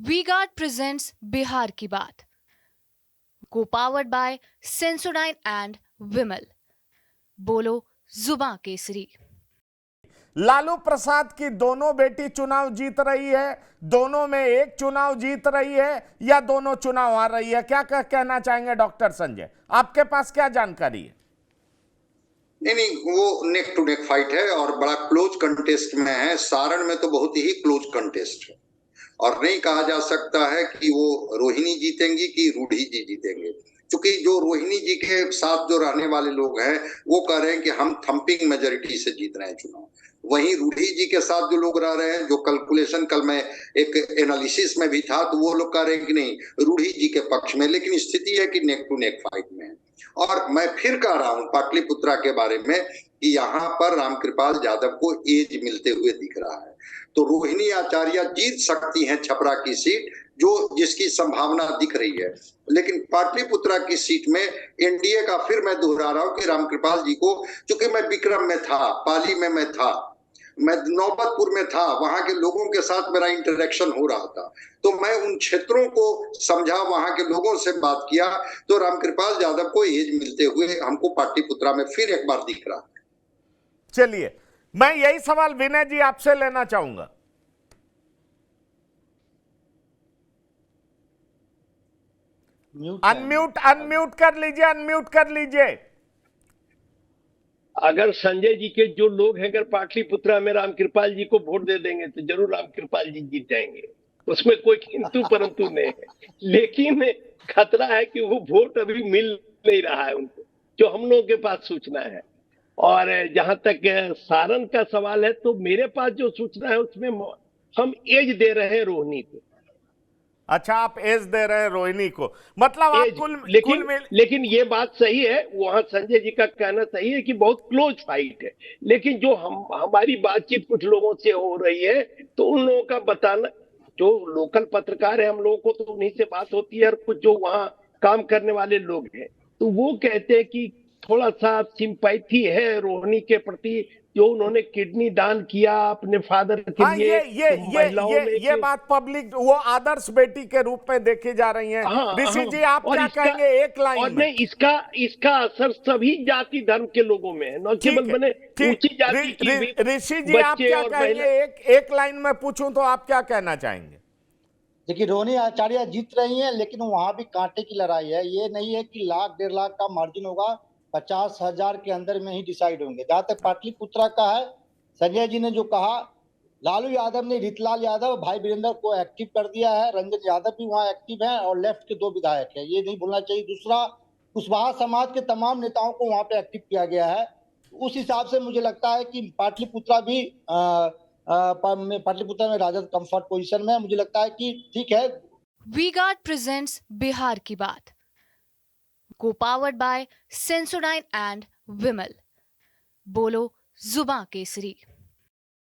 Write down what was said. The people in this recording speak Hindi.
वी गार्ड प्रेजेंट्स बिहार की बात, को पावर्ड बाय सेंसोडाइन एंड विमल। बोलो जुबां केसरी। लालू प्रसाद की दोनों बेटी चुनाव जीत रही है, दोनों में एक चुनाव जीत रही है या दोनों चुनाव हार रही है, क्या कहना चाहेंगे डॉक्टर संजय? आपके पास क्या जानकारी है? नहीं, वो नेक टू नेक फाइट है और बड़ा क्लोज कंटेस्ट में है। सारण में तो बहुत ही क्लोज कंटेस्ट है और नहीं कहा जा सकता है कि वो रोहिणी जीतेंगी कि रूढ़ी जी जीतेंगे, क्योंकि जो रोहिणी जी के साथ जो रहने वाले लोग हैं वो कह रहे हैं कि हम थंपिंग मेजोरिटी से जीत रहे हैं चुनाव। वहीं रूढ़ी जी के साथ जो लोग रह रहे हैं, जो कैलकुलेशन कल मैं एक एनालिसिस में भी था, तो वो लोग कह रहे हैं कि नहीं, रूढ़ी जी के पक्ष में। लेकिन स्थिति है कि नेक टू नेक फाइट में है। और मैं फिर कह रहा हूं पाटलिपुत्रा के बारे में कि यहाँ पर रामकृपाल यादव को एज मिलते हुए दिख रहा है, तो रोहिणी आचार्य जीत सकती हैं छपरा की सीट, जो जिसकी संभावना दिख रही है। लेकिन पाटलिपुत्रा की सीट में एनडीए का, फिर मैं दोहरा रहा हूं कि रामकृपाल जी को, क्योंकि मैं विक्रम में था, पाली में मैं था, मैं नौबतपुर में था, वहां के लोगों के साथ मेरा इंटरेक्शन हो रहा था, तो मैं उन क्षेत्रों को समझा, वहां के लोगों से बात किया, तो रामकृपाल यादव को एज मिलते हुए हमको पाटलिपुत्रा में फिर एक बार दिख रहा है। चलिए, मैं यही सवाल विनय जी आपसे लेना चाहूंगा। अनम्यूट कर लीजिए, अनम्यूट कर लीजिए। अगर संजय जी के जो लोग हैं, अगर पाटलिपुत्रा में रामकृपाल जी को वोट दे देंगे तो जरूर रामकृपाल जी जीत जाएंगे, उसमें कोई किंतु परंतु नहीं है। लेकिन खतरा है कि वो वोट अभी मिल नहीं रहा है उनको, जो हम लोगों के पास सूचना है। और जहां तक सारण का सवाल है, तो मेरे पास जो सूचना है उसमें हम एज दे रहे हैं रोहिणी को। अच्छा, आप एज दे रहे हैं रोहिणी को, मतलब आप लेकिन ये बात सही है, वहां संजय जी का कहना सही है कि बहुत क्लोज फाइट है। लेकिन जो हमारी बातचीत कुछ लोगों से हो रही है, तो उन लोगों का बताना, जो लोकल पत्रकार है हम लोगों को तो उन्हीं से बात होती है, और कुछ जो वहां काम करने वाले लोग हैं तो वो कहते हैं कि थोड़ा सा सिंपैथी है रोहिणी के प्रति, जो उन्होंने किडनी दान किया अपने फादर के लिए। ये बात पब्लिक, वो आदर्श बेटी के रूप में देखी जा रही है। ऋषि जी, आप क्या कहेंगे एक लाइन और में? नहीं, इसका असर सभी जाति धर्म के लोगों में है, न केवल बने ऊंची जाति की भी। ऋषि जी, आप क्या कहेंगे? एक लाइन में पूछूं तो आप क्या कहना चाहेंगे? देखिए, रोहिणी आचार्य जीत रही हैं, लेकिन वहां भी कांटे की लड़ाई है। ये नहीं है कि 1,00,000-1,50,000 का मार्जिन होगा, 50,000 के अंदर में ही डिसाइड होंगे। जहां तक पाटलिपुत्रा का है, संजय जी ने जो कहा, लालू यादव ने रीतलाल यादव, भाई वीरेंद्र को एक्टिव कर दिया है, रंजन यादव भी वहां एक्टिव है, और लेफ्ट के 2 विधायक है, ये नहीं भूलना चाहिए। दूसरा, कुशवाहा समाज के तमाम नेताओं को वहां पे एक्टिव किया गया है। उस हिसाब से मुझे लगता है कि पाटलिपुत्रा में राजद कंफर्ट पोजीशन में है। मुझे लगता है कि ठीक है। वी गार्ड प्रेजेंट्स बिहार की बात, को पावर्ड बाय सेंसोडाइन एंड विमल। बोलो जुबां केसरी।